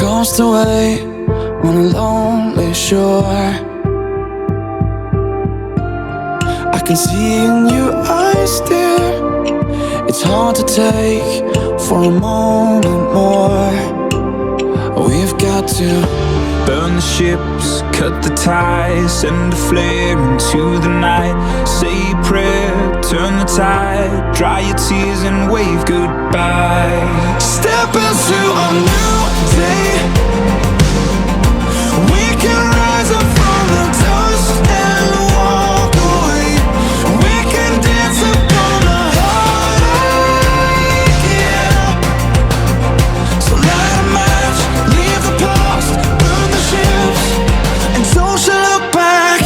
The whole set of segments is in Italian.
Lost away on a lonely shore. I can see in your eyes, dear, it's hard to take for a moment more. We've got to burn the ships, cut the ties, send a flare into the night. Say a prayer, turn the tide, dry your tears and wave goodbye. Step into a new day. We can rise up from the dust and walk away. We can dance upon the heartache, yeah. So light a match, leave the past, burn the ships, and don't you look back.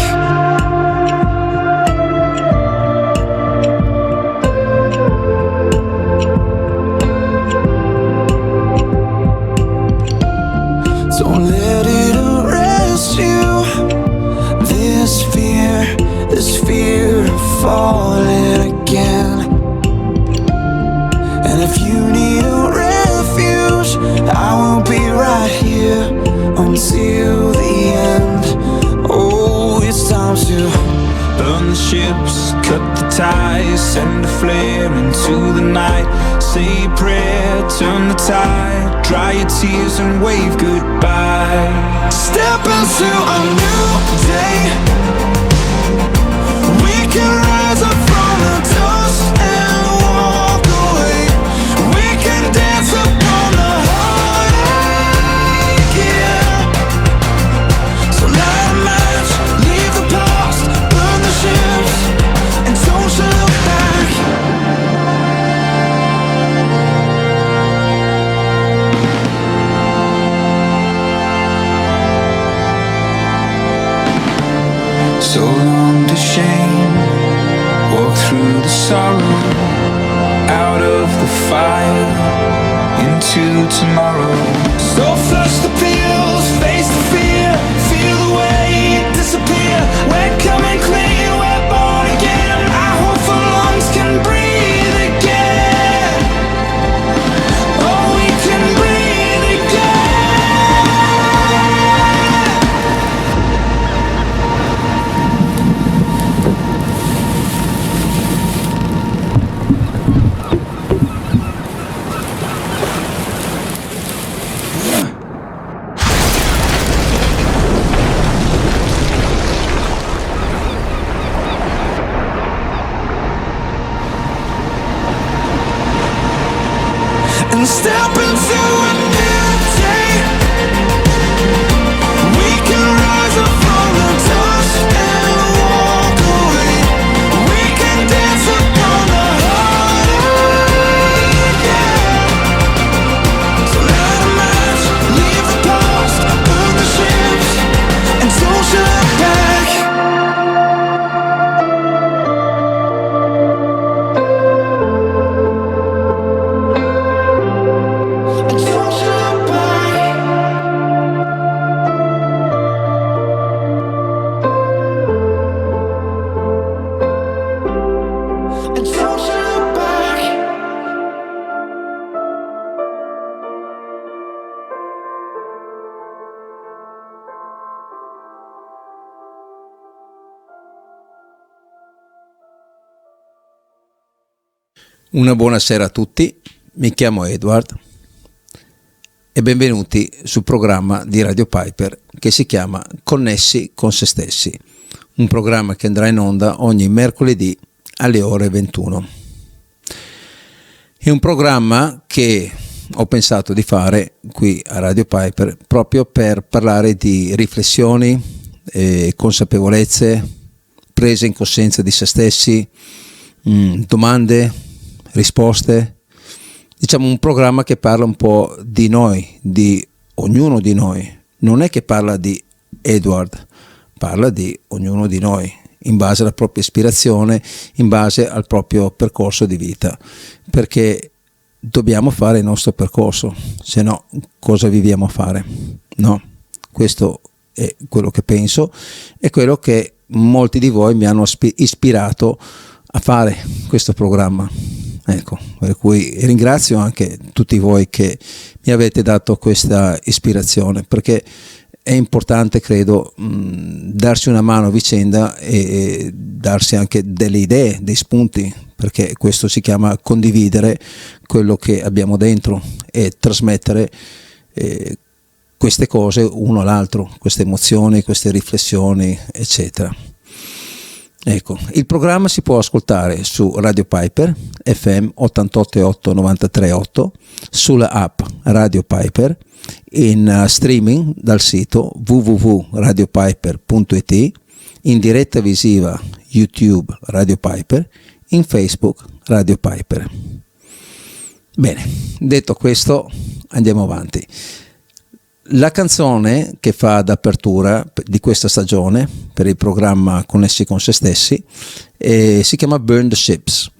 Don't let it arrest you. This fear of falling again. And if you need a refuge, I will be right here until the end. Oh, it's time to burn the ships, cut the ties, send a flare into the night. Say a prayer, turn the tide, dry your tears and wave goodbye. step into a new day. We can rise up from the dust and walk away. We can dance upon the heartache, yeah. So light a match, leave the past, burn the ships, and don't you look back. So long to shame, walk through the sorrow, out of the fire, into tomorrow. So flush the pills, face the fear, feel the weight disappear. We're coming clean, we're born again. Our hopeful lungs can breathe again. Oh, we can breathe again. And step into a new day. We can rise up from the dust and walk away. We can dance upon the heartache, yeah. So light a match, leave the past, burn the ships, and don't you look back. And don't you look back. And don't you look back. Una buonasera a tutti, mi chiamo Edward e benvenuti sul programma di Radio Piper che si chiama Connessi con se stessi, un programma che andrà in onda ogni mercoledì alle ore 21. È un programma che ho pensato di fare qui a Radio Piper proprio per parlare di riflessioni, consapevolezze, presa in coscienza di se stessi, domande, risposte, diciamo un programma che parla un po' di noi, di ognuno di noi, non è che parla di Edward, parla di ognuno di noi, in base alla propria ispirazione, in base al proprio percorso di vita, perché dobbiamo fare il nostro percorso, se no cosa viviamo a fare? No, questo è quello che penso e quello che molti di voi mi hanno ispirato a fare questo programma. Ecco, per cui ringrazio anche tutti voi che mi avete dato questa ispirazione, perché è importante, credo, darsi una mano a vicenda e darsi anche delle idee, dei spunti, perché questo si chiama condividere quello che abbiamo dentro e trasmettere queste cose uno all'altro, queste emozioni, queste riflessioni, eccetera. Ecco, il programma si può ascoltare su Radio Piper FM 88.8 93.8, sulla app Radio Piper, in streaming dal sito www.radiopiper.it, in diretta visiva YouTube Radio Piper, in Facebook Radio Piper. Bene, detto questo andiamo avanti. La canzone che fa d'apertura di questa stagione per il programma Connessi con se stessi si chiama Burn the Ships.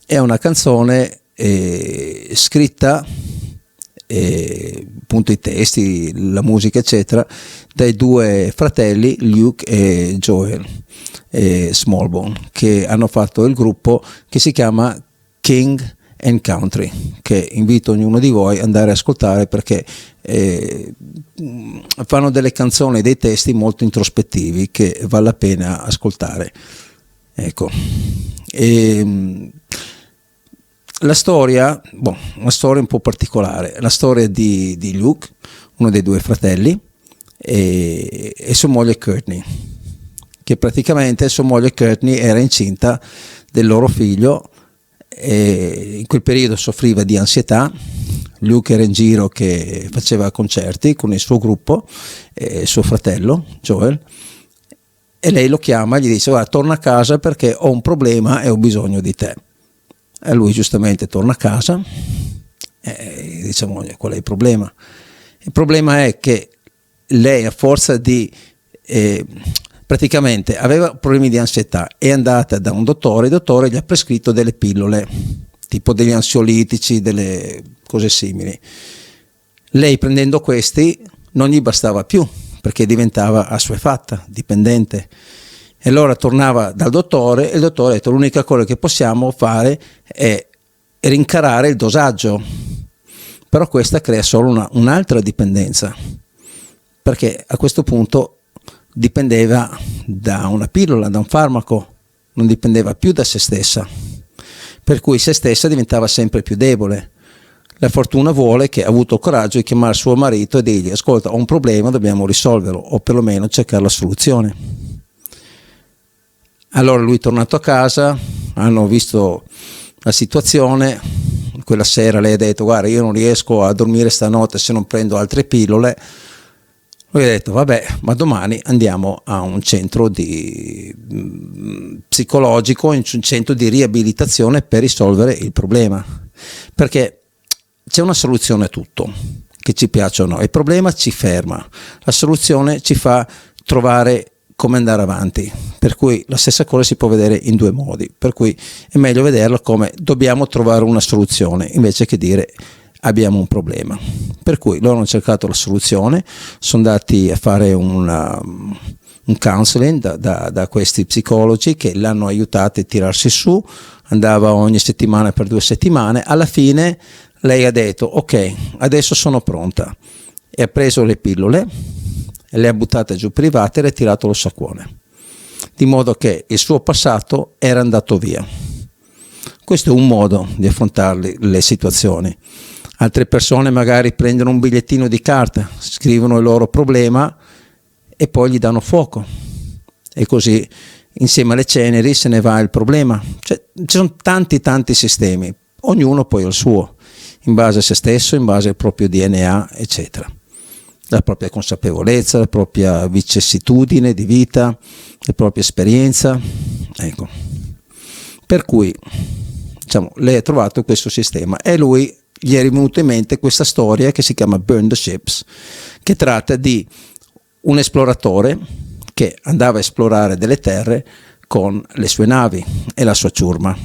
È una canzone scritta, appunto i testi, la musica eccetera, dai due fratelli Luke e Joel Smallbone, che hanno fatto il gruppo che si chiama King and Country, che invito ognuno di voi ad andare a ascoltare, perché fanno delle canzoni, dei testi molto introspettivi che vale la pena ascoltare. Ecco, la storia, una storia un po' particolare, la storia di Luke, uno dei due fratelli, e sua moglie Courtney, che praticamente sua moglie Courtney era incinta del loro figlio. E in quel periodo soffriva di ansietà. Luke era in giro che faceva concerti con il suo gruppo e suo fratello Joel, e lei lo chiama e gli dice: guarda, torna a casa perché ho un problema e ho bisogno di te. E lui giustamente torna a casa e dice: moglie, qual è il problema? Il problema è che lei, a forza di praticamente aveva problemi di ansietà, è andata da un dottore, il dottore gli ha prescritto delle pillole, tipo degli ansiolitici, delle cose simili. Lei, prendendo questi, non gli bastava più, perché diventava assuefatta, dipendente. E allora tornava dal dottore e il dottore ha detto: l'unica cosa che possiamo fare è rincarare il dosaggio, però questa crea solo un'altra dipendenza, perché a questo punto dipendeva da una pillola, da un farmaco, non dipendeva più da se stessa, per cui se stessa diventava sempre più debole. La fortuna vuole che ha avuto il coraggio di chiamare suo marito e dirgli: ascolta, ho un problema, dobbiamo risolverlo, o perlomeno cercare la soluzione. Allora lui è tornato a casa, hanno visto la situazione, quella sera lei ha detto: guarda, io non riesco a dormire stanotte se non prendo altre pillole. Lui ha detto: vabbè, ma domani andiamo a un centro psicologico, un centro di riabilitazione per risolvere il problema, perché c'è una soluzione a tutto, che ci piaccia o no. Il problema ci ferma, la soluzione ci fa trovare come andare avanti, per cui la stessa cosa si può vedere in due modi, per cui è meglio vederla come dobbiamo trovare una soluzione invece che dire abbiamo un problema. Per cui loro hanno cercato la soluzione, sono andati a fare un counseling da questi psicologi che l'hanno aiutato a tirarsi su, andava ogni settimana per 2 settimane. Alla fine lei ha detto: ok, adesso sono pronta, e ha preso le pillole e le ha buttate giù private e le ha tirato lo saccuone, di modo che il suo passato era andato via. Questo è un modo di affrontare le situazioni. Altre persone magari prendono un bigliettino di carta, scrivono il loro problema e poi gli danno fuoco, e così insieme alle ceneri se ne va il problema. Cioè, ci sono tanti sistemi, ognuno poi ha il suo, in base a se stesso, in base al proprio DNA, eccetera. La propria consapevolezza, la propria vicissitudine di vita, la propria esperienza. Per cui, diciamo, lei ha trovato questo sistema e lui gli è venuta in mente questa storia che si chiama Burn the Ships, che tratta di un esploratore che andava a esplorare delle terre con le sue navi e la sua ciurma.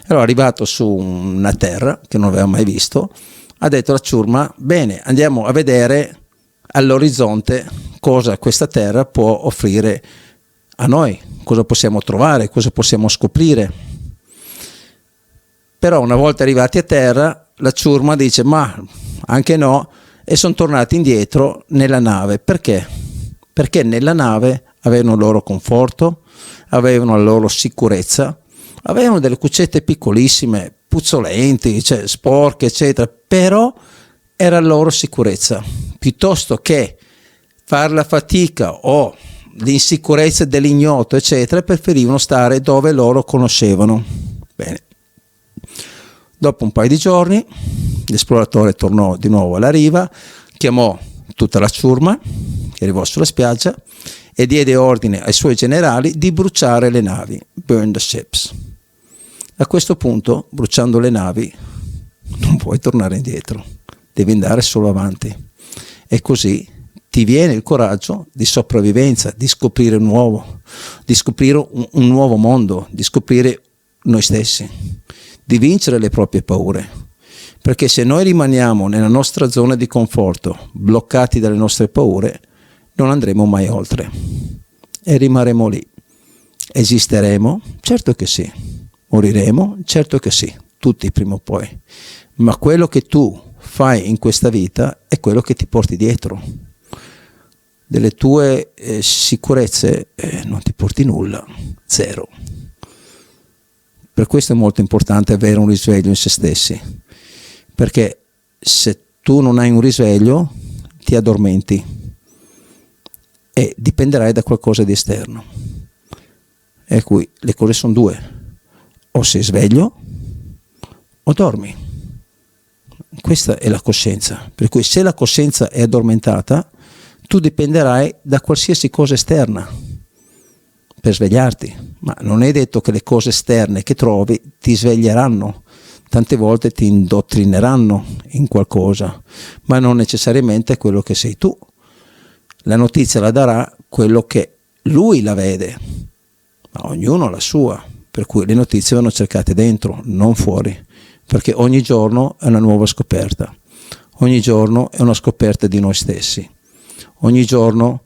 Allora, arrivato su una terra che non aveva mai visto, ha detto alla ciurma: bene, andiamo a vedere all'orizzonte cosa questa terra può offrire a noi, cosa possiamo trovare, cosa possiamo scoprire. Però una volta arrivati a terra, la ciurma dice: ma anche no, e sono tornati indietro nella nave. Perché? Perché nella nave avevano il loro conforto, avevano la loro sicurezza, avevano delle cuccette piccolissime, puzzolenti, cioè sporche, eccetera, però era la loro sicurezza, piuttosto che fare la fatica o l'insicurezza dell'ignoto, eccetera, preferivano stare dove loro conoscevano. Bene. Dopo un paio di giorni l'esploratore tornò di nuovo alla riva, chiamò tutta la ciurma che arrivò sulla spiaggia e diede ordine ai suoi generali di bruciare le navi, burn the ships. A questo punto, bruciando le navi, non puoi tornare indietro, devi andare solo avanti. E così ti viene il coraggio di sopravvivenza, di scoprire nuovo, di scoprire un nuovo mondo, di scoprire noi stessi, di vincere le proprie paure. Perché se noi rimaniamo nella nostra zona di conforto, bloccati dalle nostre paure, non andremo mai oltre e rimarremo lì. Esisteremo? Certo che sì. Moriremo? Certo che sì, tutti prima o poi. Ma quello che tu fai in questa vita è quello che ti porti dietro. Delle tue sicurezze non ti porti nulla, zero. Per questo è molto importante avere un risveglio in se stessi, perché se tu non hai un risveglio ti addormenti e dipenderai da qualcosa di esterno. E qui le cose sono due: o sei sveglio o dormi. Questa è la coscienza, per cui se la coscienza è addormentata tu dipenderai da qualsiasi cosa esterna per svegliarti, ma non è detto che le cose esterne che trovi ti sveglieranno. Tante volte ti indottrineranno in qualcosa, ma non necessariamente quello che sei tu. La notizia la darà quello che lui la vede, ma ognuno ha la sua, per cui le notizie vanno cercate dentro, non fuori, perché ogni giorno è una nuova scoperta, ogni giorno è una scoperta di noi stessi, ogni giorno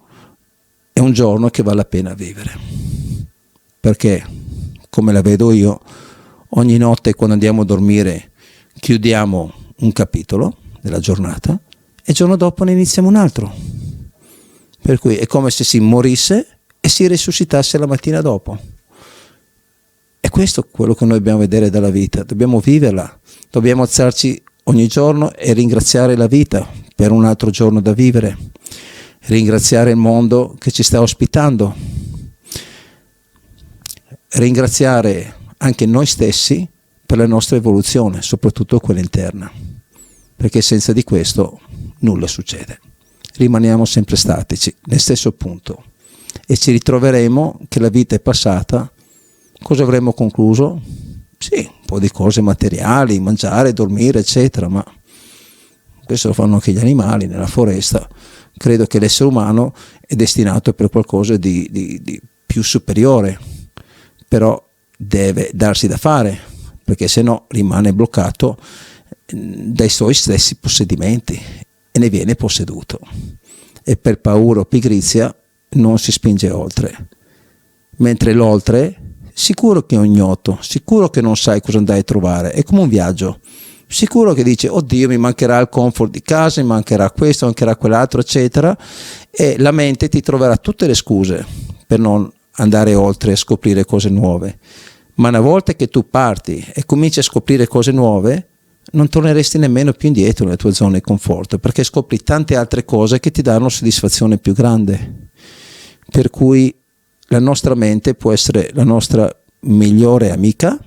è un giorno che vale la pena vivere, perché come la vedo io, ogni notte quando andiamo a dormire chiudiamo un capitolo della giornata e il giorno dopo ne iniziamo un altro, per cui è come se si morisse e si risuscitasse la mattina dopo. E questo è quello che noi dobbiamo vedere dalla vita, dobbiamo viverla, dobbiamo alzarci ogni giorno e ringraziare la vita per un altro giorno da vivere, ringraziare il mondo che ci sta ospitando, ringraziare anche noi stessi per la nostra evoluzione, soprattutto quella interna, perché senza di questo nulla succede, rimaniamo sempre statici nel stesso punto e ci ritroveremo che la vita è passata. Cosa avremmo concluso? Sì, un po' di cose materiali, mangiare, dormire, eccetera, ma questo lo fanno anche gli animali nella foresta. Credo che l'essere umano è destinato per qualcosa di più superiore, però deve darsi da fare, perché se no rimane bloccato dai suoi stessi possedimenti e ne viene posseduto. E per paura o pigrizia non si spinge oltre. Mentre l'oltre sicuro che è ignoto, sicuro che non sai cosa andai a trovare, è come un viaggio, sicuro che dice oddio mi mancherà il comfort di casa, mi mancherà questo, mancherà quell'altro, eccetera, e la mente ti troverà tutte le scuse per non andare oltre e scoprire cose nuove. Ma una volta che tu parti e cominci a scoprire cose nuove, non torneresti nemmeno più indietro nella tua zona di conforto, perché scopri tante altre cose che ti danno soddisfazione più grande. Per cui la nostra mente può essere la nostra migliore amica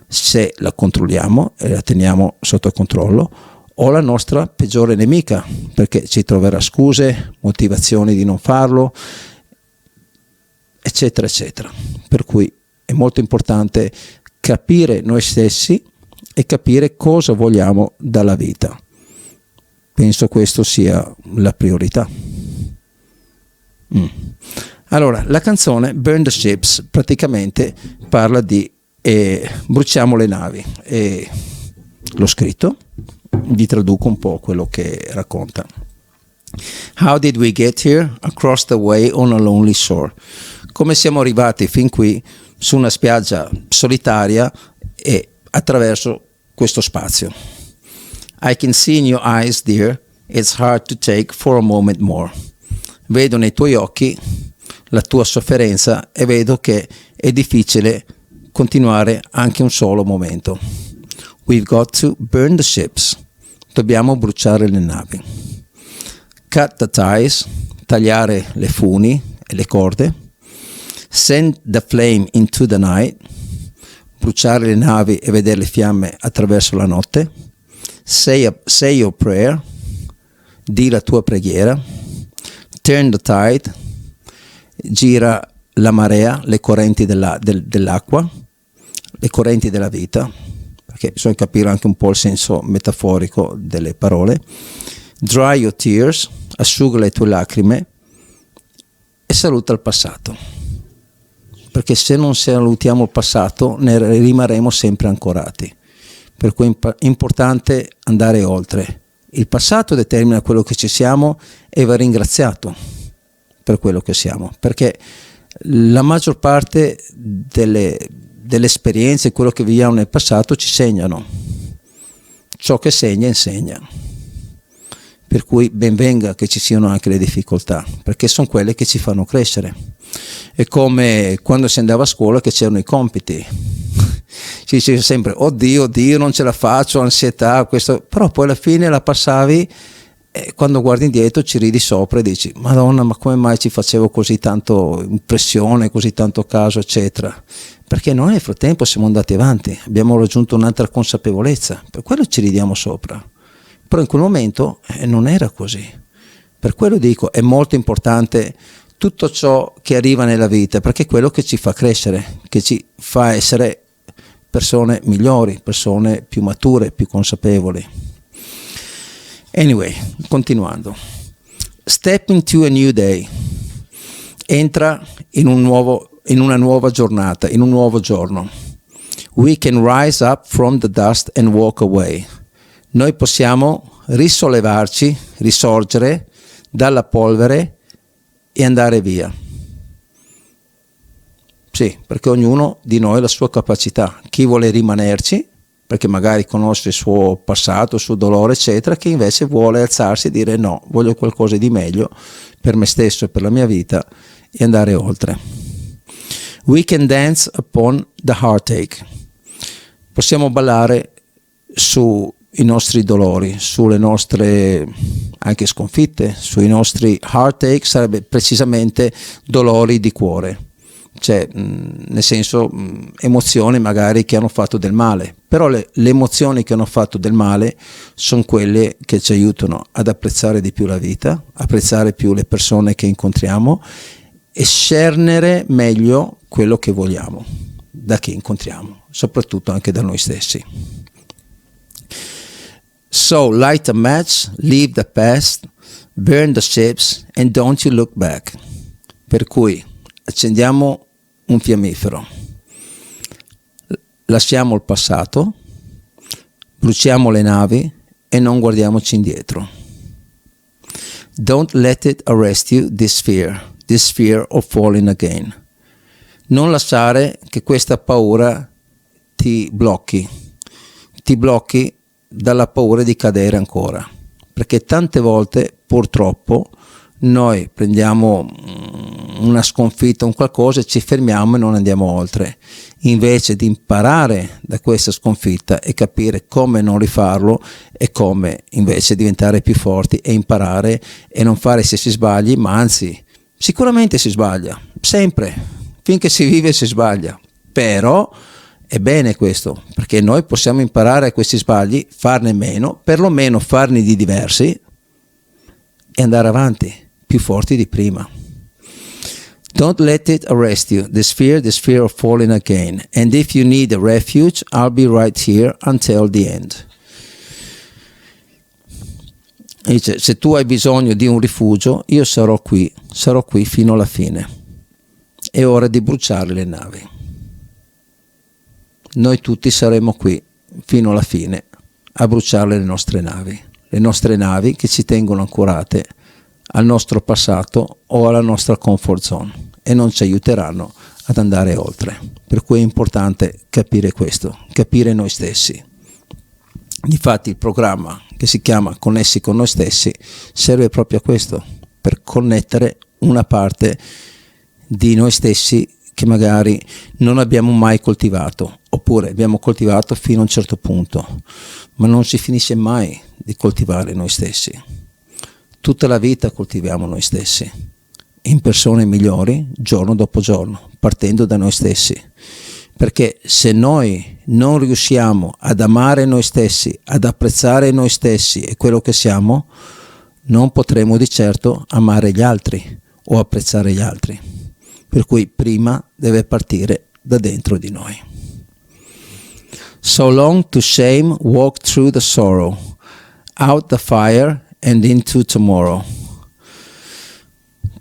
se la controlliamo e la teniamo sotto controllo, o la nostra peggiore nemica, perché ci troverà scuse, motivazioni di non farlo, eccetera, eccetera. Per cui è molto importante capire noi stessi e capire cosa vogliamo dalla vita. Penso questo sia la priorità. Allora, la canzone Burn the Ships praticamente parla di bruciamo le navi, e l'ho scritto, vi traduco un po' quello che racconta. How did we get here? Across the way on a lonely shore. Come siamo arrivati fin qui su una spiaggia solitaria e attraverso questo spazio. I can see in your eyes, dear, it's hard to take for a moment more. Vedo nei tuoi occhi la tua sofferenza e vedo che è difficile continuare anche un solo momento. We've got to burn the ships. Dobbiamo bruciare le navi. Cut the ties, tagliare le funi e le corde. Send the flame into the night, bruciare le navi e vedere le fiamme attraverso la notte. Say your prayer, di la tua preghiera. Turn the tide, gira la marea, le correnti dell'acqua, le correnti della vita, perché bisogna capire anche un po' il senso metaforico delle parole. Dry your tears, asciuga le tue lacrime e saluta il passato, perché se non salutiamo il passato ne rimarremo sempre ancorati, per cui è importante andare oltre. Il passato determina quello che ci siamo e va ringraziato per quello che siamo, perché la maggior parte delle esperienze, quello che viviamo nel passato ci segnano. Ciò che segna insegna. Per cui ben venga che ci siano anche le difficoltà, perché sono quelle che ci fanno crescere. È come quando si andava a scuola che c'erano i compiti. Si diceva sempre, oddio, non ce la faccio, ansietà, questo. Però poi alla fine la passavi e quando guardi indietro ci ridi sopra e dici, Madonna, ma come mai ci facevo così tanto impressione, così tanto caso, eccetera. Perché noi nel frattempo siamo andati avanti, abbiamo raggiunto un'altra consapevolezza, per quello ci ridiamo sopra. Però in quel momento non era così. Per quello dico, è molto importante tutto ciò che arriva nella vita, perché è quello che ci fa crescere, che ci fa essere persone migliori, persone più mature, più consapevoli. Anyway, continuando. Step into a new day. Entra in una nuova giornata, in un nuovo giorno. We can rise up from the dust and walk away. Noi possiamo risollevarci, risorgere dalla polvere e andare via. Sì, perché ognuno di noi ha la sua capacità. Chi vuole rimanerci, perché magari conosce il suo passato, il suo dolore, eccetera, chi invece vuole alzarsi e dire no, voglio qualcosa di meglio per me stesso e per la mia vita e andare oltre. We can dance upon the heartache. Possiamo ballare sui nostri dolori, sulle nostre anche sconfitte, sui nostri heartache, sarebbe precisamente dolori di cuore, cioè nel senso emozioni magari che hanno fatto del male, però le emozioni che hanno fatto del male sono quelle che ci aiutano ad apprezzare di più la vita, apprezzare più le persone che incontriamo e scernere meglio quello che vogliamo da chi incontriamo, soprattutto anche da noi stessi. So light a match, leave the past, burn the ships and don't you look back. Per cui accendiamo un fiammifero, lasciamo il passato, bruciamo le navi e non guardiamoci indietro. Don't let it arrest you, this fear of falling again. Non lasciare che questa paura ti blocchi dalla paura di cadere ancora, perché tante volte purtroppo noi prendiamo una sconfitta, un qualcosa e ci fermiamo e non andiamo oltre, invece di imparare da questa sconfitta e capire come non rifarlo e come invece diventare più forti e imparare e non fare stessi sbagli, ma anzi sicuramente si sbaglia sempre, finché si vive si sbaglia, però è bene questo, perché noi possiamo imparare a questi sbagli, farne meno, perlomeno farne di diversi e andare avanti, più forti di prima. Don't let it arrest you, this fear of falling again. And if you need a refuge, I'll be right here until the end. Dice, se tu hai bisogno di un rifugio, io sarò qui fino alla fine. È ora di bruciare le navi. Noi tutti saremo qui fino alla fine a bruciare le nostre navi che ci tengono ancorate al nostro passato o alla nostra comfort zone e non ci aiuteranno ad andare oltre. Per cui è importante capire questo, capire noi stessi. Infatti il programma che si chiama Connessi con noi stessi serve proprio a questo, per connettere una parte di noi stessi che magari non abbiamo mai coltivato, oppure abbiamo coltivato fino a un certo punto, ma non si finisce mai di coltivare noi stessi. Tutta la vita coltiviamo noi stessi, in persone migliori, giorno dopo giorno, partendo da noi stessi. Perché se noi non riusciamo ad amare noi stessi, ad apprezzare noi stessi e quello che siamo, non potremo di certo amare gli altri o apprezzare gli altri. Per cui prima deve partire da dentro di noi. So long to shame, walk through the sorrow, out the fire and into tomorrow.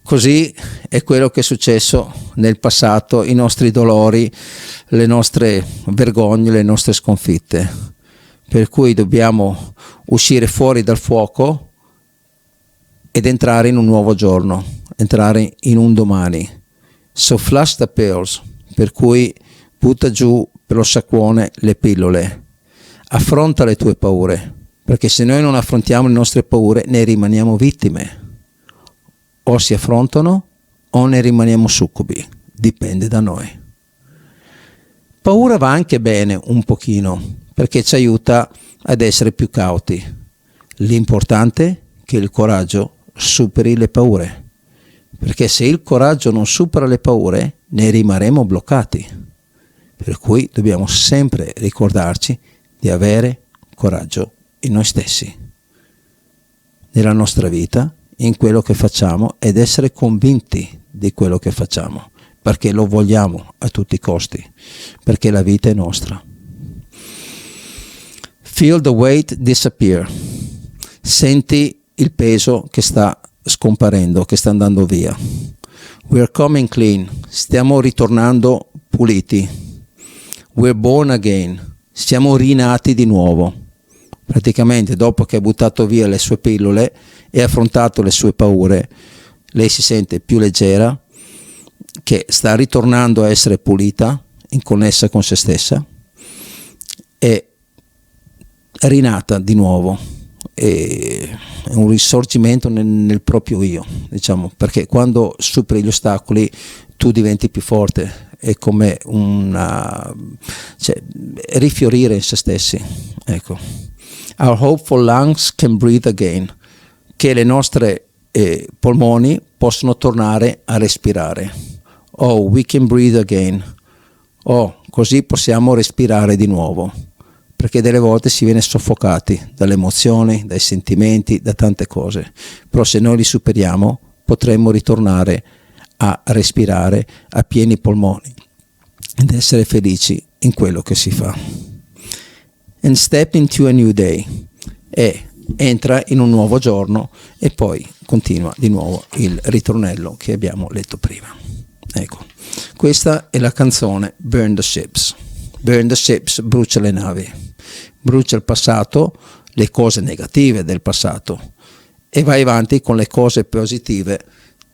Così è quello che è successo nel passato, i nostri dolori, le nostre vergogne, le nostre sconfitte. Per cui dobbiamo uscire fuori dal fuoco ed entrare in un nuovo giorno, entrare in un domani. So flush the pills, per cui butta giù per lo sciacquone le pillole. Affronta le tue paure, perché se noi non affrontiamo le nostre paure ne rimaniamo vittime. O si affrontano o ne rimaniamo succubi, dipende da noi. Paura va anche bene un pochino, perché ci aiuta ad essere più cauti. L'importante è che il coraggio superi le paure, perché se il coraggio non supera le paure ne rimarremo bloccati. Per cui dobbiamo sempre ricordarci di avere coraggio in noi stessi, nella nostra vita, in quello che facciamo, ed essere convinti di quello che facciamo, perché lo vogliamo a tutti i costi, perché la vita è nostra. Feel the weight disappear. Senti il peso che sta scomparendo, che sta andando via. We're coming clean. Stiamo ritornando puliti. We're born again. Siamo rinati di nuovo. Praticamente dopo che ha buttato via le sue pillole e affrontato le sue paure, lei si sente più leggera, che sta ritornando a essere pulita, connessa con se stessa e rinata di nuovo. È un risorgimento nel proprio io, diciamo, perché quando superi gli ostacoli tu diventi più forte, è come rifiorire in se stessi, ecco. Our hopeful lungs can breathe again, che le nostre polmoni possono tornare a respirare. Oh, we can breathe again. Oh, così possiamo respirare di nuovo, perché delle volte si viene soffocati dalle emozioni, dai sentimenti, da tante cose. Però se noi li superiamo potremmo ritornare a respirare a pieni polmoni ed essere felici in quello che si fa. And step into a new day, e entra in un nuovo giorno, e poi continua di nuovo il ritornello che abbiamo letto prima. Ecco, questa è la canzone Burn the Ships. Burn the Ships, brucia le navi, brucia il passato, le cose negative del passato, e vai avanti con le cose positive,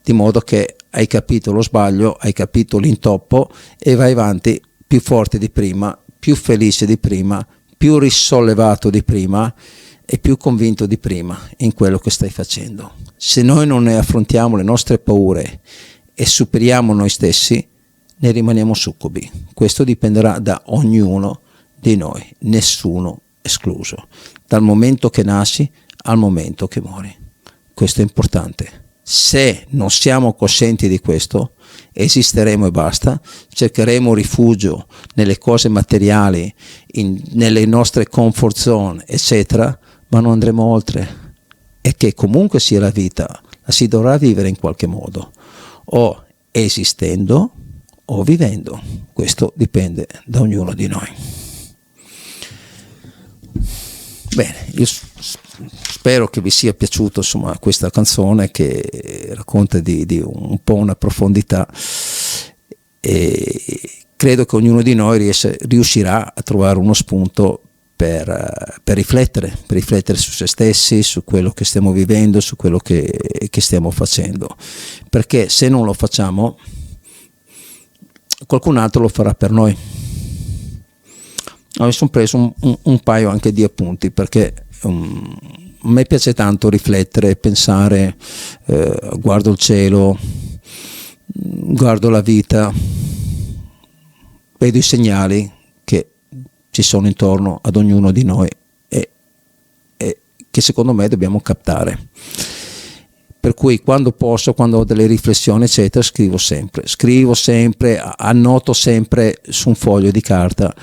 di modo che hai capito lo sbaglio, hai capito l'intoppo, e vai avanti più forte di prima, più felice di prima, più risollevato di prima e più convinto di prima in quello che stai facendo. Se noi non ne affrontiamo le nostre paure e superiamo noi stessi, ne rimaniamo succubi. Questo dipenderà da ognuno di noi, nessuno escluso, dal momento che nasci al momento che muori. Questo è importante. Se non siamo coscienti di questo, esisteremo e basta, cercheremo rifugio nelle cose materiali, nelle nostre comfort zone, eccetera, ma non andremo oltre. E che comunque sia la vita, la si dovrà vivere in qualche modo. O esistendo o vivendo. Questo dipende da ognuno di noi. Bene, io spero che vi sia piaciuto, insomma, questa canzone che racconta di un po' una profondità, e credo che ognuno di noi riuscirà a trovare uno spunto per riflettere su se stessi, su quello che stiamo vivendo, su quello che stiamo facendo, perché se non lo facciamo qualcun altro lo farà per noi. Mi sono preso un paio anche di appunti, perché a me piace tanto riflettere, pensare, guardo il cielo, guardo la vita, vedo i segnali che ci sono intorno ad ognuno di noi e che secondo me dobbiamo captare. Per cui quando posso, quando ho delle riflessioni eccetera, scrivo sempre, annoto sempre su un foglio di carta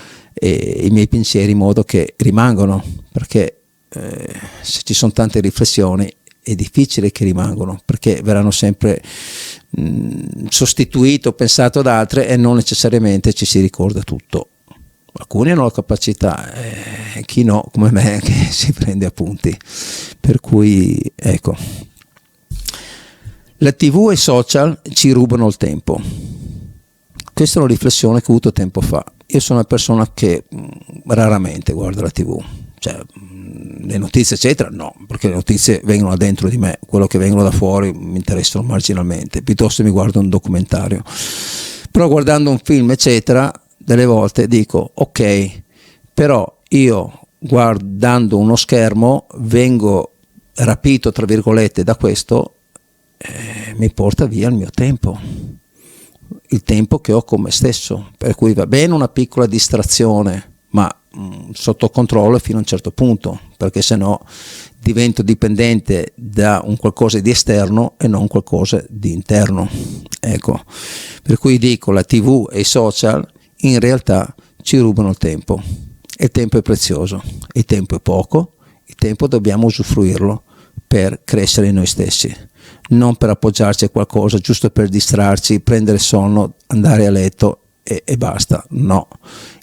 i miei pensieri in modo che rimangano, perché se ci sono tante riflessioni è difficile che rimangano, perché verranno sempre sostituito, pensato da altre e non necessariamente ci si ricorda tutto. Alcuni hanno la capacità, chi no, come me, che si prende appunti. Per cui ecco, la TV e i social ci rubano il tempo. Questa è una riflessione che ho avuto tempo fa. Io sono una persona che raramente guarda la TV, cioè le notizie eccetera no, perché le notizie vengono da dentro di me, quello che vengono da fuori mi interessano marginalmente, piuttosto mi guardo un documentario. Però guardando un film eccetera, delle volte dico ok, però io guardando uno schermo vengo rapito tra virgolette da questo, mi porta via il mio tempo, il tempo che ho con me stesso, per cui va bene una piccola distrazione, ma sotto controllo fino a un certo punto, perché sennò divento dipendente da un qualcosa di esterno e non qualcosa di interno. Ecco, per cui dico, la TV e i social in realtà ci rubano il tempo, e il tempo è prezioso, il tempo è poco, il tempo dobbiamo usufruirlo per crescere noi stessi, non per appoggiarci a qualcosa giusto per distrarci, prendere sonno, andare a letto e basta. No,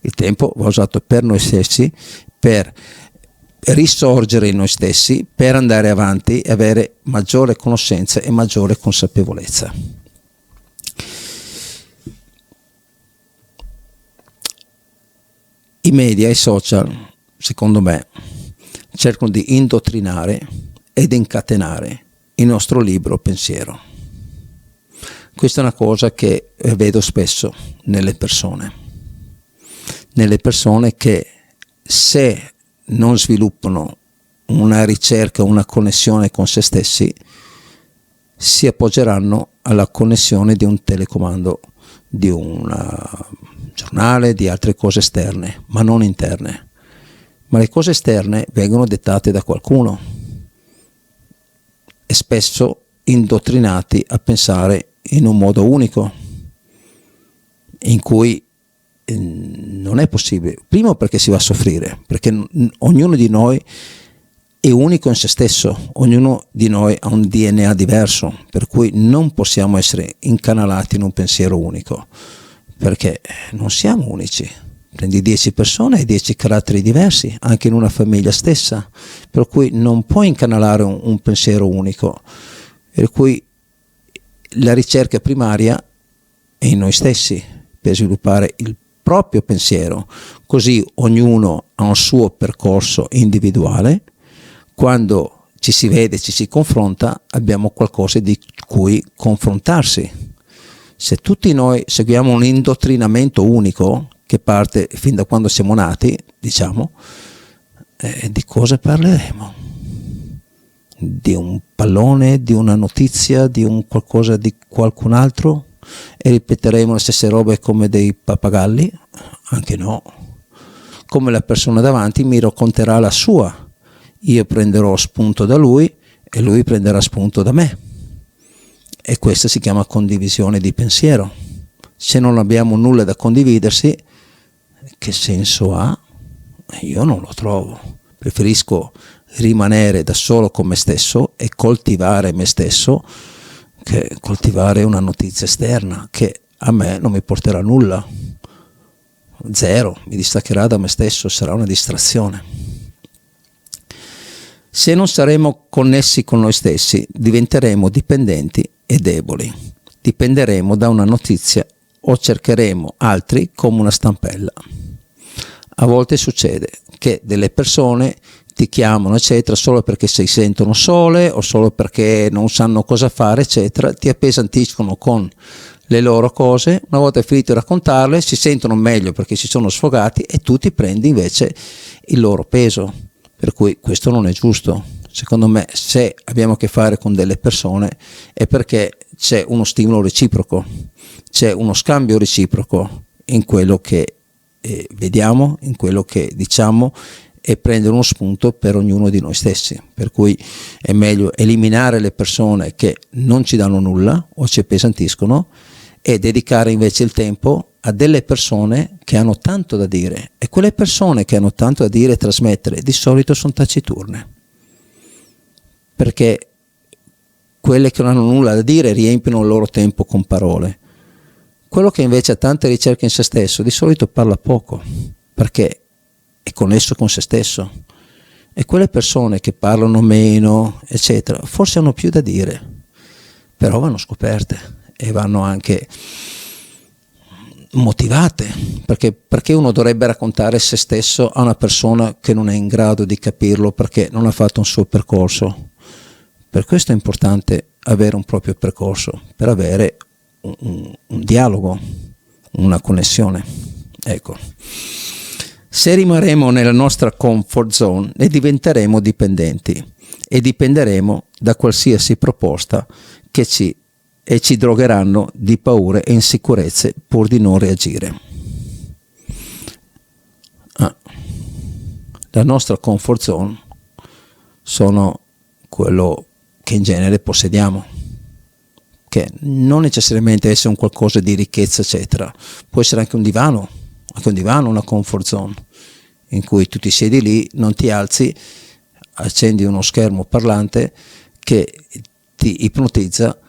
il tempo va usato per noi stessi, per risorgere in noi stessi, per andare avanti e avere maggiore conoscenza e maggiore consapevolezza. I media e i social, secondo me, cercano di indottrinare ed incatenare il nostro libero pensiero. Questa è una cosa che vedo spesso nelle persone che se non sviluppano una ricerca, una connessione con se stessi, si appoggeranno alla connessione di un telecomando, di un giornale, di altre cose esterne, ma non interne. Ma le cose esterne vengono dettate da qualcuno e spesso indottrinati a pensare in un modo unico, in cui non è possibile. Primo perché si va a soffrire, perché ognuno di noi è unico in se stesso, ognuno di noi ha un DNA diverso, per cui non possiamo essere incanalati in un pensiero unico, perché non siamo unici. Prendi 10 persone e 10 caratteri diversi, anche in una famiglia stessa, per cui non puoi incanalare un pensiero unico. Per cui la ricerca primaria è in noi stessi, per sviluppare il proprio pensiero, così ognuno ha un suo percorso individuale. Quando ci si vede, ci si confronta, abbiamo qualcosa di cui confrontarsi. Se tutti noi seguiamo un indottrinamento unico, che parte fin da quando siamo nati, diciamo, di cosa parleremo? Di un pallone, di una notizia, di un qualcosa di qualcun altro? E ripeteremo le stesse robe come dei pappagalli? Anche no. Come la persona davanti mi racconterà la sua, io prenderò spunto da lui e lui prenderà spunto da me, e questa si chiama condivisione di pensiero. Se non abbiamo nulla da condividersi, che senso ha? Io non lo trovo. Preferisco rimanere da solo con me stesso e coltivare me stesso, che coltivare una notizia esterna che a me non mi porterà a nulla, zero, mi distaccherà da me stesso, sarà una distrazione. Se non saremo connessi con noi stessi, diventeremo dipendenti e deboli. Dipenderemo da una notizia o cercheremo altri come una stampella. A volte succede che delle persone ti chiamano, eccetera, solo perché si sentono sole o solo perché non sanno cosa fare, eccetera, ti appesantiscono con le loro cose. Una volta finito di raccontarle, si sentono meglio perché si sono sfogati e tu ti prendi invece il loro peso. Per cui questo non è giusto. Secondo me, se abbiamo a che fare con delle persone è perché c'è uno stimolo reciproco, c'è uno scambio reciproco in quello che vediamo, in quello che diciamo, e prendere uno spunto per ognuno di noi stessi. Per cui è meglio eliminare le persone che non ci danno nulla o ci appesantiscono e dedicare invece il tempo a delle persone che hanno tanto da dire, e quelle persone che hanno tanto da dire e trasmettere di solito sono taciturne, perché quelle che non hanno nulla da dire riempiono il loro tempo con parole. Quello che invece ha tante ricerche in se stesso di solito parla poco perché è connesso con se stesso, e quelle persone che parlano meno eccetera forse hanno più da dire, però vanno scoperte e vanno anche motivate, perché uno dovrebbe raccontare se stesso a una persona che non è in grado di capirlo perché non ha fatto un suo percorso. Per questo è importante avere un proprio percorso, per avere un dialogo, una connessione. Ecco, se rimarremo nella nostra comfort zone ne diventeremo dipendenti e dipenderemo da qualsiasi proposta che ci drogheranno di paure e insicurezze pur di non reagire. La nostra comfort zone sono quello che in genere possediamo, che non necessariamente essere un qualcosa di ricchezza eccetera, può essere anche un divano, una comfort zone in cui tu ti siedi lì, non ti alzi, accendi uno schermo parlante che ti ipnotizza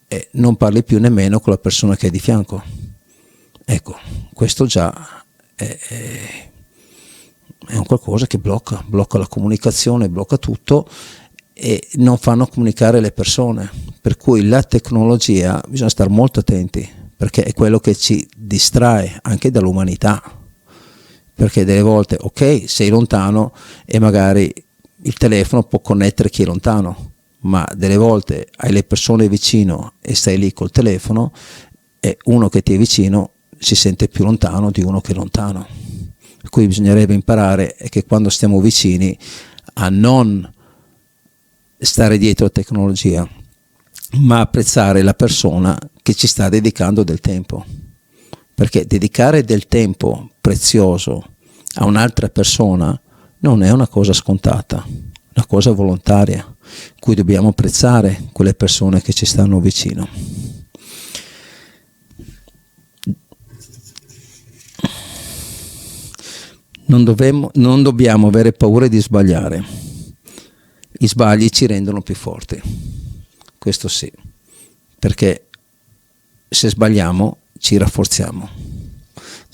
e non parli più nemmeno con la persona che è di fianco. Ecco, questo già è un qualcosa che blocca la comunicazione, blocca tutto e non fanno comunicare le persone. Per cui la tecnologia bisogna stare molto attenti, perché è quello che ci distrae anche dall'umanità, perché delle volte ok, sei lontano e magari il telefono può connettere chi è lontano, ma delle volte hai le persone vicino e stai lì col telefono e uno che ti è vicino si sente più lontano di uno che è lontano. Per cui bisognerebbe imparare che quando stiamo vicini a non stare dietro la tecnologia, ma apprezzare la persona che ci sta dedicando del tempo, perché dedicare del tempo prezioso a un'altra persona non è una cosa scontata, una cosa volontaria, cui dobbiamo apprezzare quelle persone che ci stanno vicino. Non dobbiamo avere paura di sbagliare. I sbagli ci rendono più forti, questo sì, perché se sbagliamo ci rafforziamo.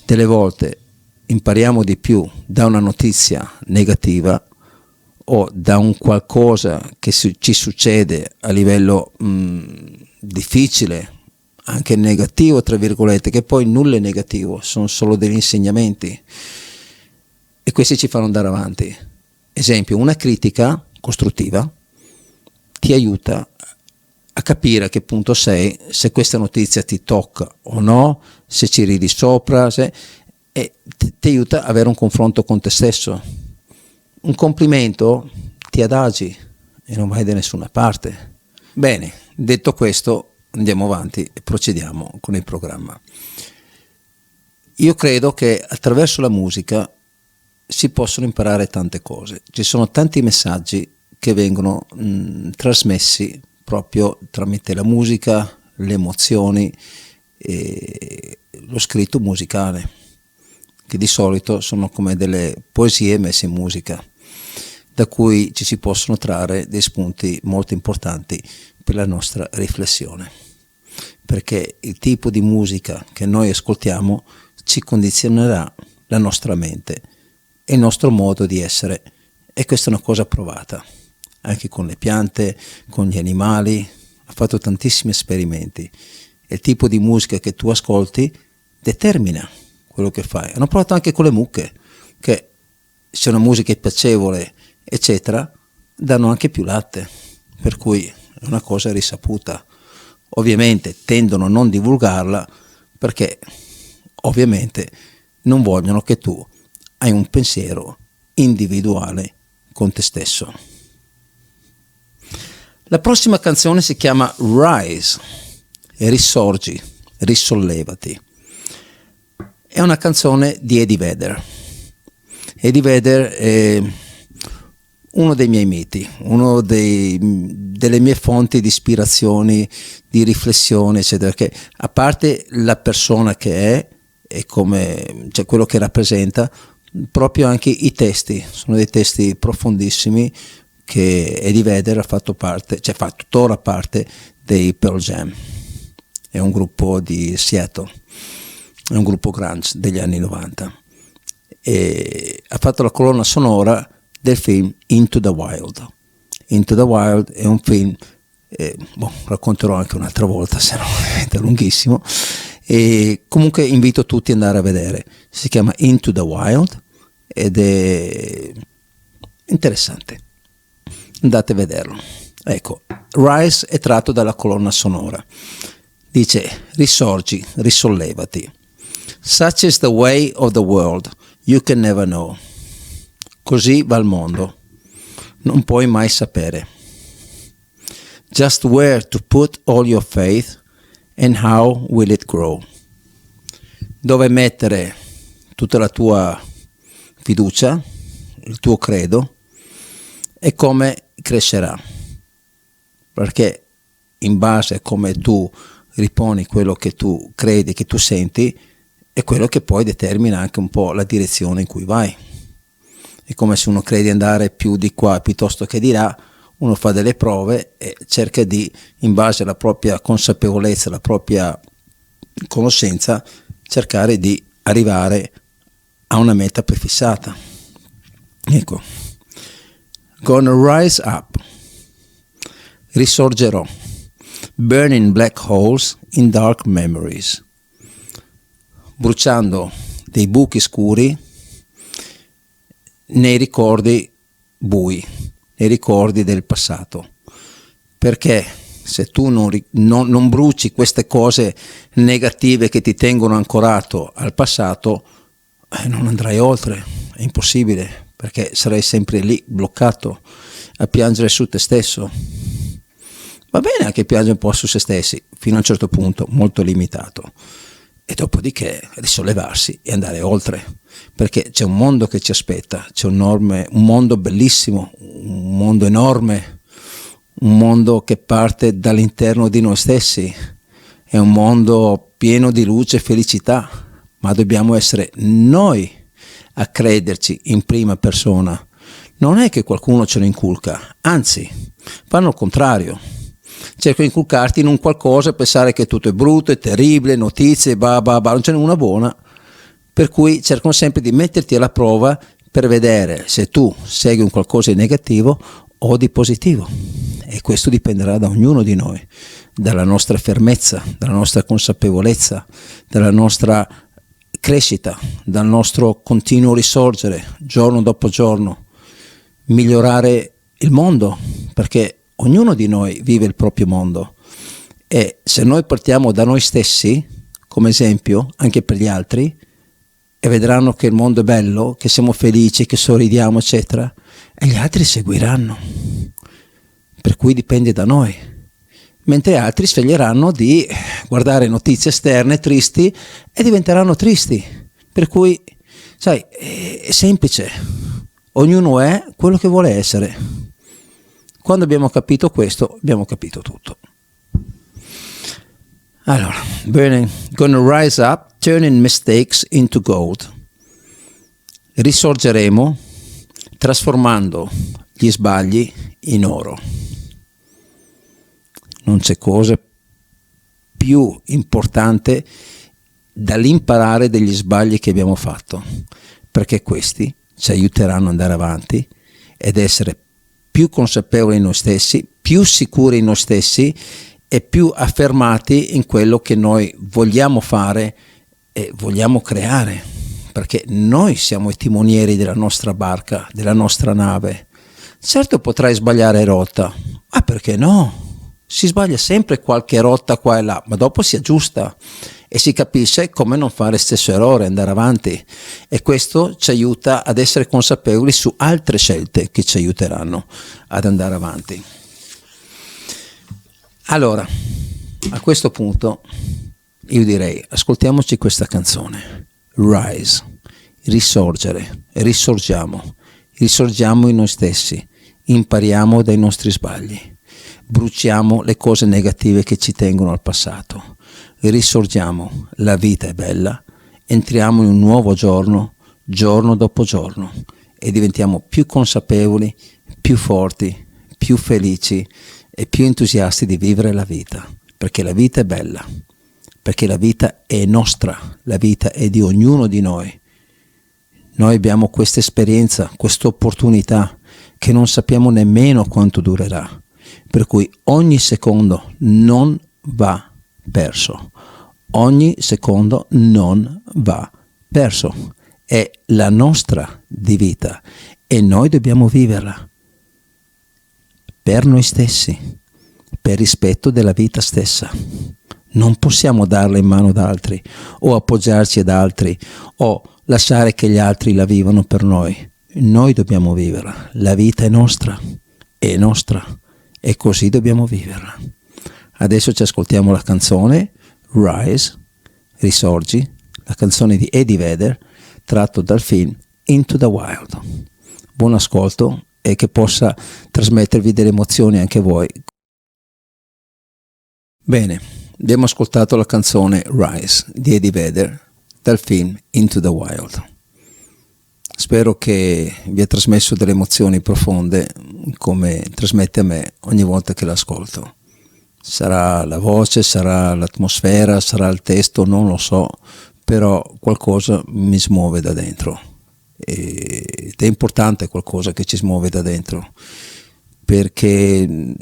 Delle volte impariamo di più da una notizia negativa o da un qualcosa che ci succede a livello difficile, anche negativo tra virgolette, che poi nulla è negativo, sono solo degli insegnamenti e questi ci fanno andare avanti. Esempio, una critica costruttiva ti aiuta a capire a che punto sei, se questa notizia ti tocca o no, se ci ridi sopra, e ti aiuta ad avere un confronto con te stesso. Un complimento ti adagi e non vai da nessuna parte. Bene, detto questo andiamo avanti e procediamo con il programma. Io credo che attraverso la musica si possono imparare tante cose. Ci sono tanti messaggi che vengono trasmessi proprio tramite la musica, le emozioni e lo scritto musicale, che di solito sono come delle poesie messe in musica, da cui ci si possono trarre dei spunti molto importanti per la nostra riflessione, perché il tipo di musica che noi ascoltiamo ci condizionerà la nostra mente e il nostro modo di essere, e questa è una cosa provata anche con le piante, con gli animali. Ho fatto tantissimi esperimenti e il tipo di musica che tu ascolti determina quello che fai. Hanno provato anche con le mucche, che se una musica è piacevole eccetera danno anche più latte, per cui è una cosa risaputa. Ovviamente tendono a non divulgarla perché ovviamente non vogliono che tu hai un pensiero individuale con te stesso. La prossima canzone si chiama Rise, risorgi, risollevati. È una canzone di Eddie Vedder. Eddie Vedder è uno dei miei miti, delle mie fonti di ispirazioni, di riflessione, eccetera, che a parte la persona che è e come, cioè quello che rappresenta, proprio anche i testi, sono dei testi profondissimi che Eddie Vedder ha fatto parte, cioè fa tuttora parte dei Pearl Jam. È un gruppo di Seattle, è un gruppo grunge degli anni 90 e ha fatto la colonna sonora del film Into the Wild. Into the Wild è un film, racconterò anche un'altra volta, se no è lunghissimo, e comunque invito tutti ad andare a vedere. Si chiama Into the Wild ed è interessante, andate a vederlo. Ecco, Rise è tratto dalla colonna sonora, dice risorgi, risollevati. Such is the way of the world, you can never know. Così va il mondo, non puoi mai sapere. Just where to put all your faith and how will it grow. Dove mettere tutta la tua fiducia, il tuo credo, e come crescerà. Perché in base a come tu riponi quello che tu credi, che tu senti, è quello che poi determina anche un po' la direzione in cui vai. È come se uno crede di andare più di qua piuttosto che di là, uno fa delle prove e cerca di, in base alla propria consapevolezza, alla propria conoscenza, cercare di arrivare a una meta prefissata. Ecco, gonna rise up, risorgerò, burning black holes in dark memories, bruciando dei buchi scuri nei ricordi bui, nei ricordi del passato, perché se tu non bruci queste cose negative che ti tengono ancorato al passato, non andrai oltre, è impossibile, perché sarai sempre lì bloccato a piangere su te stesso. Va bene anche piangere un po' su se stessi fino a un certo punto molto limitato, e dopodiché risollevarsi e andare oltre, perché c'è un mondo che ci aspetta, c'è un mondo bellissimo, un mondo enorme, un mondo che parte dall'interno di noi stessi, è un mondo pieno di luce e felicità, ma dobbiamo essere noi a crederci in prima persona. Non è che qualcuno ce lo inculca, anzi fanno il contrario, cercano di inculcarti in un qualcosa, pensare che tutto è brutto, è terribile, notizie, non ce n'è una buona, per cui cercano sempre di metterti alla prova per vedere se tu segui un qualcosa di negativo o di positivo, e questo dipenderà da ognuno di noi, dalla nostra fermezza, dalla nostra consapevolezza, dalla nostra crescita, dal nostro continuo risorgere giorno dopo giorno, migliorare il mondo, perché ognuno di noi vive il proprio mondo, e se noi partiamo da noi stessi come esempio anche per gli altri, e vedranno che il mondo è bello, che siamo felici, che sorridiamo, eccetera, e gli altri seguiranno. Per cui dipende da noi. Mentre altri sceglieranno di guardare notizie esterne tristi e diventeranno tristi. Per cui, sai, è semplice. Ognuno è quello che vuole essere. Quando abbiamo capito questo, abbiamo capito tutto. Allora, gonna rise up, turning mistakes into gold. Risorgeremo trasformando gli sbagli in oro. non c'è cosa più importante dall'imparare degli sbagli che abbiamo fatto, perché questi ci aiuteranno ad andare avanti ed essere più consapevoli in noi stessi, più sicuri in noi stessi e più affermati in quello che noi vogliamo fare e vogliamo creare, perché noi siamo i timonieri della nostra barca, della nostra nave. Certo, potrai sbagliare rotta, ma perché no? Si sbaglia sempre qualche rotta qua e là, ma dopo si aggiusta e si capisce come non fare stesso errore, andare avanti, e questo ci aiuta ad essere consapevoli su altre scelte che ci aiuteranno ad andare avanti. Allora, a questo punto io direi, ascoltiamoci questa canzone, Rise, risorgere, risorgiamo in noi stessi, impariamo dai nostri sbagli, bruciamo le cose negative che ci tengono al passato, risorgiamo, la vita è bella, entriamo in un nuovo giorno, giorno dopo giorno, e diventiamo più consapevoli, più forti, più felici e più entusiasti di vivere la vita, perché la vita è bella, perché la vita è nostra, la vita è di ognuno di noi. Noi abbiamo questa esperienza, questa opportunità che non sappiamo nemmeno quanto durerà, per cui ogni secondo non va perso, ogni secondo non va perso, è la nostra di vita e noi dobbiamo viverla per noi stessi, per rispetto della vita stessa. Non possiamo darla in mano ad altri o appoggiarci ad altri o lasciare che gli altri la vivano per noi. Noi dobbiamo viverla, la vita è nostra e così dobbiamo viverla. Adesso ci ascoltiamo la canzone Rise, risorgi, la canzone di Eddie Vedder, tratto dal film Into the Wild. Buon ascolto e che possa trasmettervi delle emozioni anche voi. Bene, abbiamo ascoltato la canzone Rise di Eddie Vedder dal film Into the Wild. Spero che vi ha trasmesso delle emozioni profonde come trasmette a me ogni volta che l'ascolto. Sarà la voce, sarà l'atmosfera, sarà il testo, non lo so, però qualcosa mi smuove da dentro ed è importante qualcosa che ci smuove da dentro, perché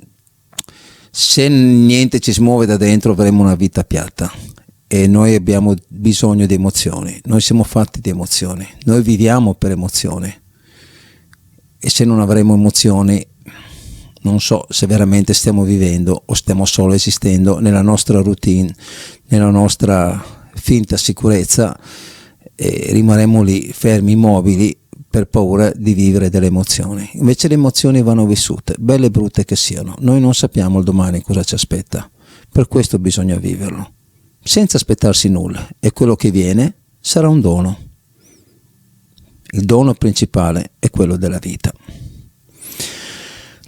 se niente ci smuove da dentro avremo una vita piatta e noi abbiamo bisogno di emozioni, noi siamo fatti di emozioni, noi viviamo per emozioni e se non avremo emozioni non so se veramente stiamo vivendo o stiamo solo esistendo nella nostra routine, nella nostra finta sicurezza e rimarremo lì fermi, immobili per paura di vivere delle emozioni. Invece le emozioni vanno vissute, belle e brutte che siano. Noi non sappiamo il domani cosa ci aspetta, per questo bisogna viverlo, senza aspettarsi nulla, e quello che viene sarà un dono. Il dono principale è quello della vita.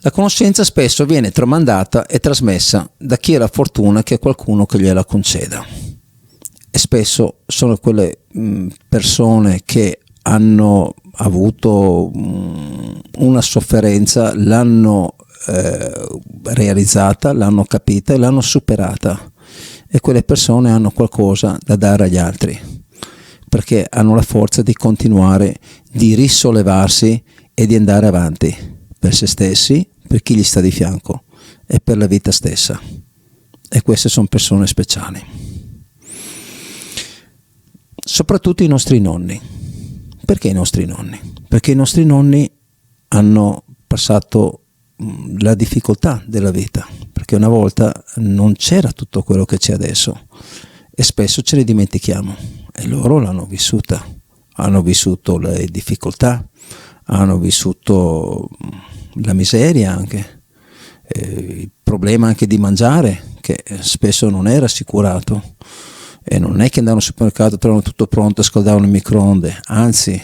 La conoscenza spesso viene tramandata e trasmessa da chi ha la fortuna che ha qualcuno che gliela conceda. E spesso sono quelle persone che hanno avuto una sofferenza, l'hanno realizzata, l'hanno capita e l'hanno superata, e quelle persone hanno qualcosa da dare agli altri perché hanno la forza di continuare, di risollevarsi e di andare avanti per se stessi, per chi gli sta di fianco e per la vita stessa, e queste sono persone speciali. Soprattutto i nostri nonni. Perché i nostri nonni? Perché i nostri nonni hanno passato la difficoltà della vita, perché una volta non c'era tutto quello che c'è adesso e spesso ce ne dimentichiamo, e loro l'hanno vissuta, hanno vissuto le difficoltà, hanno vissuto la miseria anche, il problema anche di mangiare che spesso non era assicurato. E non è che andavano al supermercato, trovavano tutto pronto e scaldavano il microonde, anzi,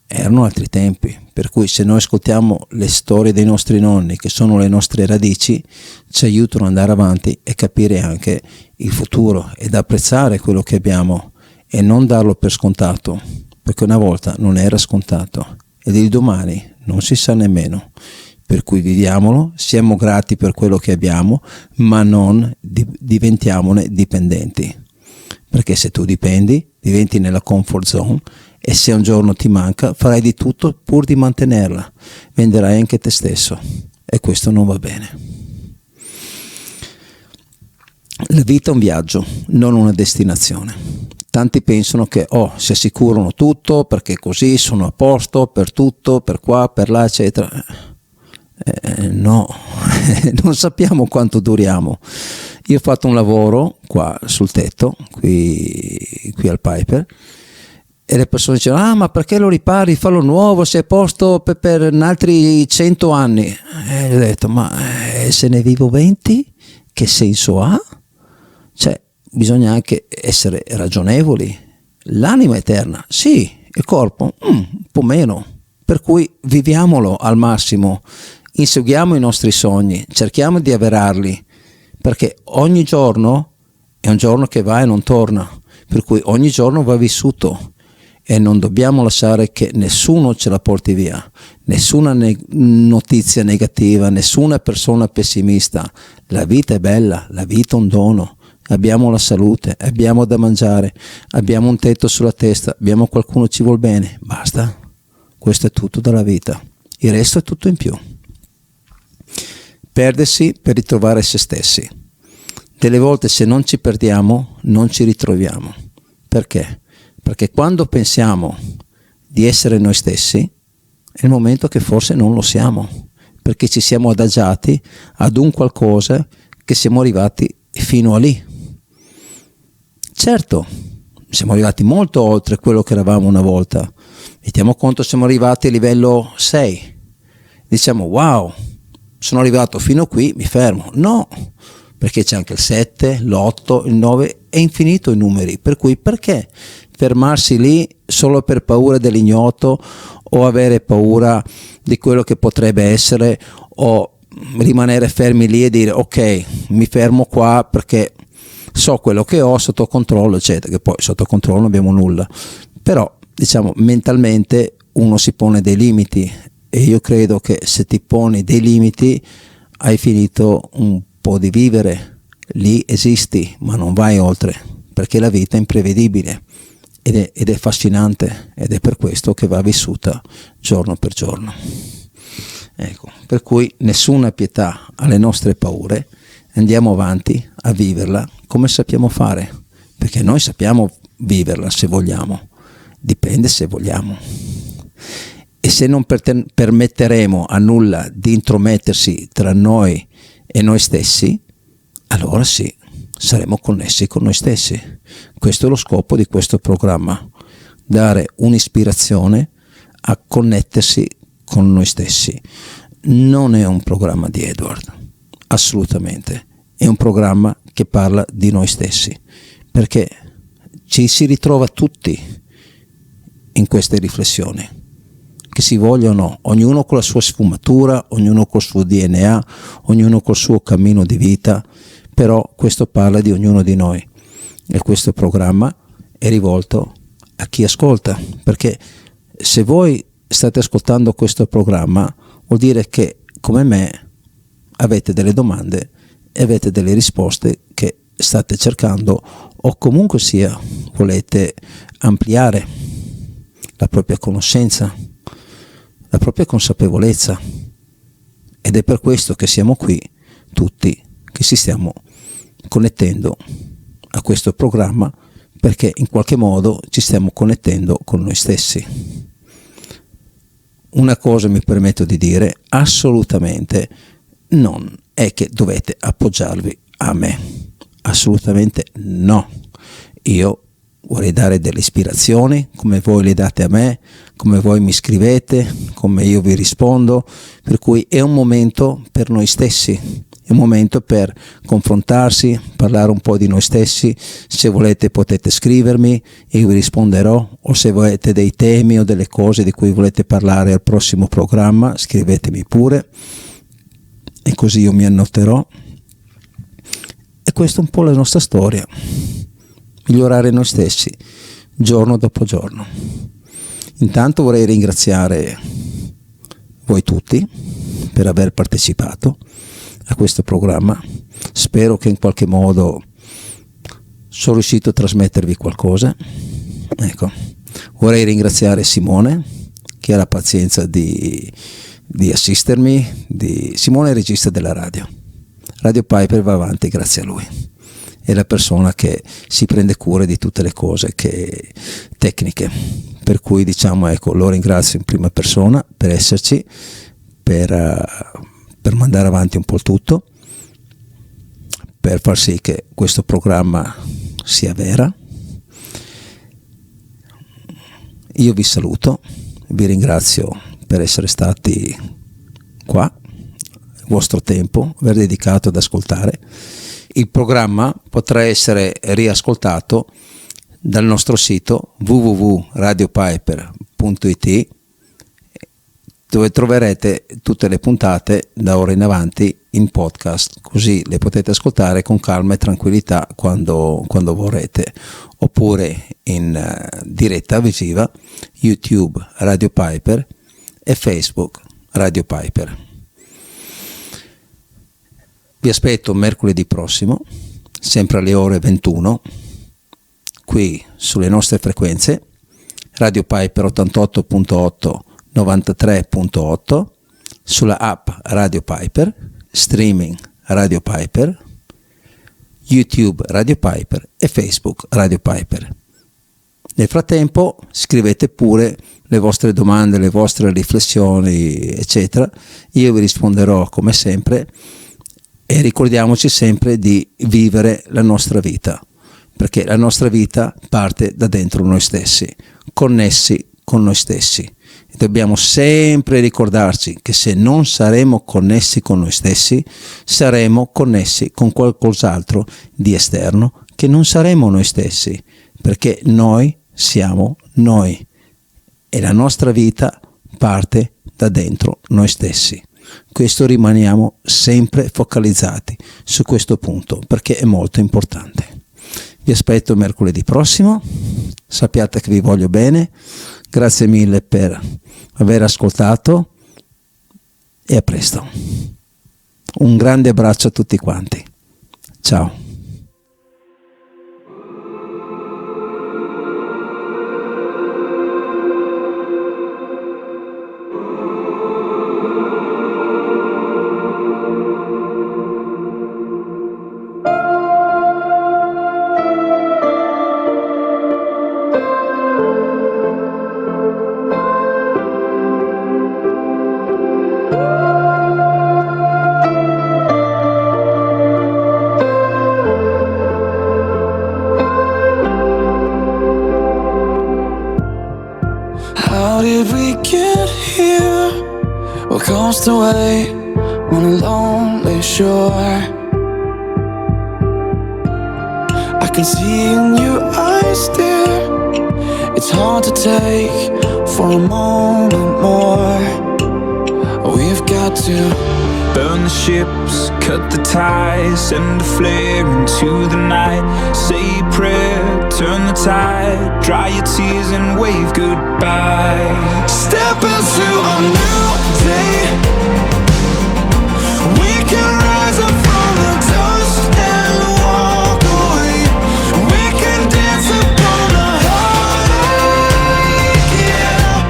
erano altri tempi, per cui se noi ascoltiamo le storie dei nostri nonni, che sono le nostre radici, ci aiutano ad andare avanti e capire anche il futuro ed apprezzare quello che abbiamo e non darlo per scontato, perché una volta non era scontato ed il domani non si sa nemmeno. per cui viviamolo, siamo grati per quello che abbiamo, ma non diventiamone dipendenti, perché se tu dipendi diventi nella comfort zone e se un giorno ti manca farai di tutto pur di mantenerla, venderai anche te stesso e questo non va bene. La vita è un viaggio, non una destinazione. Tanti pensano che si assicurano tutto perché così sono a posto per tutto, per qua, per là, eccetera. No, non sappiamo quanto duriamo. Io ho fatto un lavoro qua sul tetto, qui al Piper, e le persone dicevano: ma perché lo ripari, fallo nuovo, sei a posto per altri 100 anni. E ho detto: ma se ne vivo 20, che senso ha? Cioè, bisogna anche essere ragionevoli. L'anima è eterna, sì, il corpo un po' meno, per cui viviamolo al massimo, inseguiamo i nostri sogni, cerchiamo di avverarli, perché ogni giorno è un giorno che va e non torna, per cui ogni giorno va vissuto e non dobbiamo lasciare che nessuno ce la porti via, nessuna notizia negativa, nessuna persona pessimista. La vita è bella, la vita è un dono. Abbiamo la salute, abbiamo da mangiare, abbiamo un tetto sulla testa, abbiamo qualcuno che ci vuol bene, basta. Questo è tutto dalla vita, il resto è tutto in più. Perdersi per ritrovare se stessi. Delle volte se non ci perdiamo non ci ritroviamo. Perché? Perché quando pensiamo di essere noi stessi è il momento che forse non lo siamo, perché ci siamo adagiati ad un qualcosa che siamo arrivati fino a lì. Certo, siamo arrivati molto oltre quello che eravamo una volta. Mettiamo conto, siamo arrivati a livello 6. Diciamo: wow, sono arrivato fino qui, mi fermo. No, perché c'è anche il 7, l'8, il 9, è infinito i numeri. Per cui perché fermarsi lì solo per paura dell'ignoto o avere paura di quello che potrebbe essere, o rimanere fermi lì e dire: ok, mi fermo qua perché so quello che ho sotto controllo, eccetera, che poi sotto controllo non abbiamo nulla. Però diciamo mentalmente uno si pone dei limiti e io credo che se ti poni dei limiti hai finito un po' di vivere, lì esisti ma non vai oltre, perché la vita è imprevedibile ed è affascinante, ed è per questo che va vissuta giorno per giorno. Ecco, per cui nessuna pietà alle nostre paure, andiamo avanti a viverla come sappiamo fare, perché noi sappiamo viverla se vogliamo, dipende se vogliamo. E se non permetteremo a nulla di intromettersi tra noi e noi stessi, allora sì, saremo connessi con noi stessi. Questo è lo scopo di questo programma, dare un'ispirazione a connettersi con noi stessi. Non è un programma di Edward, assolutamente, è un programma che parla di noi stessi, perché ci si ritrova tutti in queste riflessioni, che si vogliono, ognuno con la sua sfumatura, ognuno col suo DNA, ognuno col suo cammino di vita, però questo parla di ognuno di noi e questo programma è rivolto a chi ascolta, perché se voi state ascoltando questo programma vuol dire che come me avete delle domande e avete delle risposte che state cercando, o comunque sia volete ampliare la propria conoscenza, la propria consapevolezza, ed è per questo che siamo qui tutti, che ci stiamo connettendo a questo programma, perché in qualche modo ci stiamo connettendo con noi stessi. Una cosa mi permetto di dire, assolutamente non è che dovete appoggiarvi a me, assolutamente no. Io vorrei dare delle ispirazioni, come voi le date a me, come voi mi scrivete, come io vi rispondo, per cui è un momento per noi stessi, è un momento per confrontarsi, parlare un po' di noi stessi. Se volete potete scrivermi, io vi risponderò, o se volete dei temi o delle cose di cui volete parlare al prossimo programma, scrivetemi pure e così io mi annoterò. E questa è un po' la nostra storia, migliorare noi stessi giorno dopo giorno. Intanto vorrei ringraziare voi tutti per aver partecipato a questo programma. Spero che in qualche modo sono riuscito a trasmettervi qualcosa. Ecco, vorrei ringraziare Simone che ha la pazienza di assistermi. Simone è il regista della radio. Radio Piper va avanti grazie a lui. È la persona che si prende cura di tutte le cose tecniche, per cui diciamo, ecco, lo ringrazio in prima persona per esserci, per mandare avanti un po' il tutto, per far sì che questo programma sia vera. Io vi saluto, vi ringrazio per essere stati qua, il vostro tempo, aver dedicato ad ascoltare. Il programma potrà essere riascoltato dal nostro sito www.radiopiper.it, dove troverete tutte le puntate da ora in avanti in podcast, così le potete ascoltare con calma e tranquillità quando vorrete, oppure in diretta visiva YouTube Radio Piper e Facebook Radio Piper. Vi aspetto mercoledì prossimo, sempre alle ore 21, qui sulle nostre frequenze, Radio Piper 88.8, 93.8, sulla app Radio Piper, streaming Radio Piper, YouTube Radio Piper e Facebook Radio Piper. Nel frattempo scrivete pure le vostre domande, le vostre riflessioni, eccetera. Io vi risponderò come sempre. E ricordiamoci sempre di vivere la nostra vita, perché la nostra vita parte da dentro noi stessi, connessi con noi stessi. E dobbiamo sempre ricordarci che se non saremo connessi con noi stessi, saremo connessi con qualcos'altro di esterno che non saremo noi stessi, perché noi siamo noi e la nostra vita parte da dentro noi stessi. Questo rimaniamo sempre focalizzati su questo punto, perché è molto importante. Vi aspetto mercoledì prossimo, sappiate che vi voglio bene, grazie mille per aver ascoltato e a presto. Un grande abbraccio a tutti quanti. Ciao. Lost away on a lonely shore. I can see in your eyes, dear, it's hard to take for a moment more. We've got to burn the ships, cut the ties, send a flare into the night. Say a prayer, turn the tide, dry your tears and wave goodbye. Step into a new day. We can rise up from the dust and walk away. We can dance upon the heartache, yeah.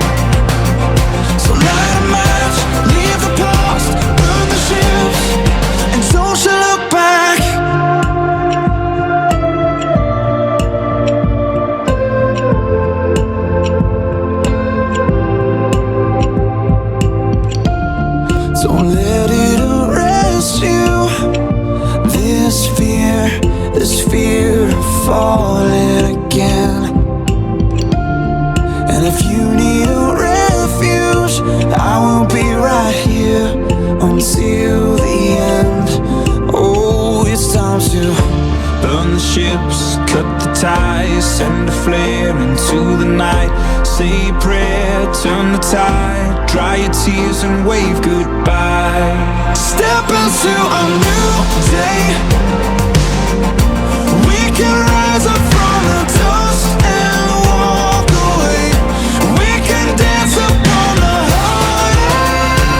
So light a match, leave the past, burn the ships, and don't you look back. Don't let it arrest you. This fear of falling again. And if you need a refuge, I will be right here until the end. Oh, it's time to burn the ships, cut the ties, send a flare into the night. Say a prayer, turn the tide, dry your tears and wave goodbye. step into a new day. We can rise up from the dust and walk away. We can dance upon the heartache.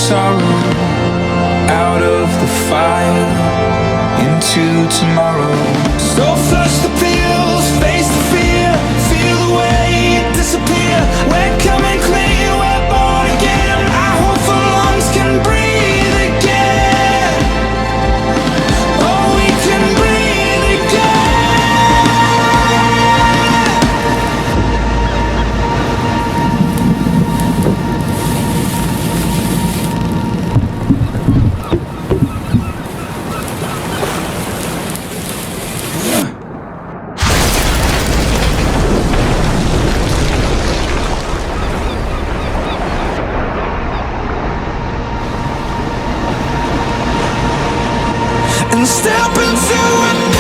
sorrow, out of the fire, into tomorrow. So flush the pills, face the fear, feel the weight disappear. We're coming clean, we're born again. Our hopeful lungs can breathe again. Oh, we can breathe again. And step into a